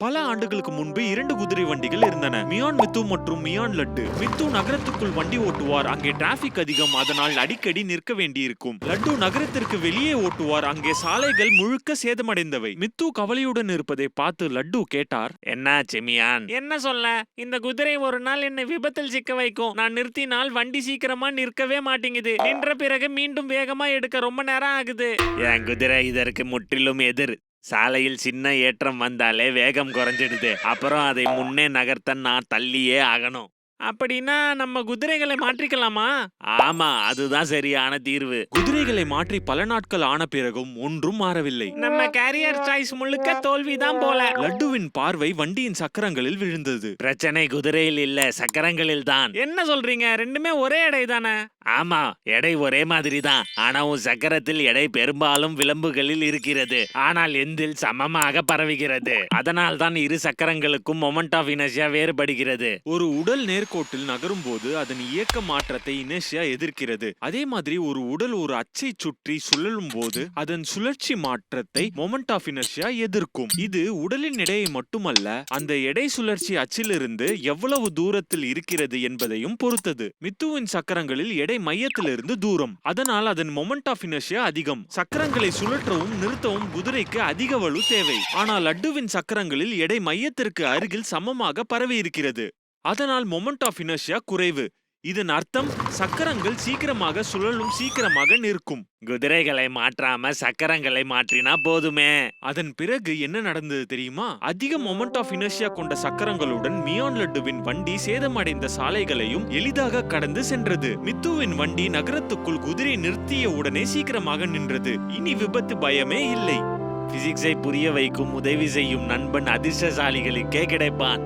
பல ஆண்டுகளுக்கு முன்பு 2 குதிரை வண்டிகள் இருந்தன. மியான் மித்து மற்றும் மியான் லட்டு. மித்து நகரத்துக்குள் வண்டி ஓட்டுவார், அங்கே டிராபிக் அதிகம், அதனால் அடிக்கடி நிற்க வேண்டியிருக்கும். லட்டு நகரத்திற்கு வெளியே ஓட்டுவார், அங்கே சாலைகள் முழுக்க சேதமடைந்தவை. மித்து கவலையுடன் இருப்பதை பார்த்து லட்டு கேட்டார், என்னாச்சு மியான்? என்ன சொல்ல? இந்த குதிரை ஒரு நாள் என்னை விபத்தில் சிக்க வைக்கும். நான் நிறுத்தினால் வண்டி சீக்கிரமா நிற்கவே மாட்டேங்குது. நின்ற பிறகு மீண்டும் வேகமா எடுக்க ரொம்ப நேரம் ஆகுது. என் குதிரை இதற்கு முற்றிலும் எதிர். சாலையில் சின்ன ஏற்றம் வந்தாலே வேகம் குறைஞ்சிடுது. அப்புறம் அதை முன்னே நகர்த்த நான் தள்ளியே ஆகணும். அப்படின்னா நம்ம குதிரைகளை மாற்றிக்கலாமா? ஆமா, அதுதான் சரியான தீர்வு. குதிரைகளை மாற்றி பல நாட்கள் ஆன பிறகும் ஒன்றும் மாறவில்லை. நம்ம கேரியர் சாய்ஸ் முழுக்க தோல்விதான் போல. லட்டுவின் பார்வை வண்டியின் சக்கரங்களில் விழுந்தது. பிரச்சனை குதிரையில் இல்ல, சக்கரங்களில் தான். என்ன சொல்றீங்க? ரெண்டுமே ஒரே எடை தானே? ஆமா, எடை ஒரே மாதிரி தான். ஆனா உன் சக்கரத்தில் எடை பெரும்பாலும் விளிம்புகளில் இருக்கிறது, ஆனால் எந்தில் சமமாக பரவுகிறது. அதனால் தான் இரு சக்கரங்களுக்கும் மொமெண்ட் ஆஃப் இனர்ஷியா வேறுபடுகிறது. ஒரு உடல் நேர்கோட்டில் நகரும் போது அதன் இயக்க மாற்றத்தை இனர்ஷியா எதிர்க்கிறது. அதே மாதிரி ஒரு உடல் ஒரு அச்சை சுற்றி சுழலும் போது அதன் சுழற்சி மாற்றத்தை மொமெண்ட் ஆஃப் இனர்ஷியா எதிர்க்கும். இது உடலின் எடையை மட்டுமல்ல, அந்த எடை சுழற்சி அச்சிலிருந்து எவ்வளவு தூரத்தில் இருக்கிறது என்பதையும் பொறுத்தது. மித்துவின் சக்கரங்களில் எடை மையத்திலிருந்து தூரம், அதனால் அதன் மொமெண்ட் ஆஃப் இனர்ஷியா அதிகம். சக்கரங்களை சுழற்றவும் நிறுத்தவும் குதிரைக்கு அதிக வலு தேவை. ஆனால் லட்டுவின் சக்கரங்களில் எடை மையத்திற்கு அருகில் சமமாக பரவி இருக்கிறது, அதனால் மொமெண்ட் ஆஃப் இனர்ஷியா குறைவு. இதன் அர்த்தம் சக்கரங்கள் சீக்கிரமாக சுழலும், சீக்கிரமாக நிற்கும். குதிரைகளை மாற்றாம சக்கரங்களை மாற்றினா போதுமே. அதன் பிறகு என்ன நடந்தது தெரியுமா? அதிக மொமெண்ட் ஆஃப் இனர்ஷியா கொண்ட சக்கரங்களுடன் மியான் லட்டுவின் வண்டி சேதமடைந்த சாலைகளையும் எளிதாக கடந்து சென்றது. மித்துவின் வண்டி நகரத்துக்குள் குதிரை நிறுத்திய உடனே சீக்கிரமாக நின்றது. இனி விபத்து பயமே இல்லை. பிசிக்ஸை புரிய வைக்கும் உதவி செய்யும் நண்பன் அதிர்ஷ்டசாலிகளுக்கே கிடைப்பான்.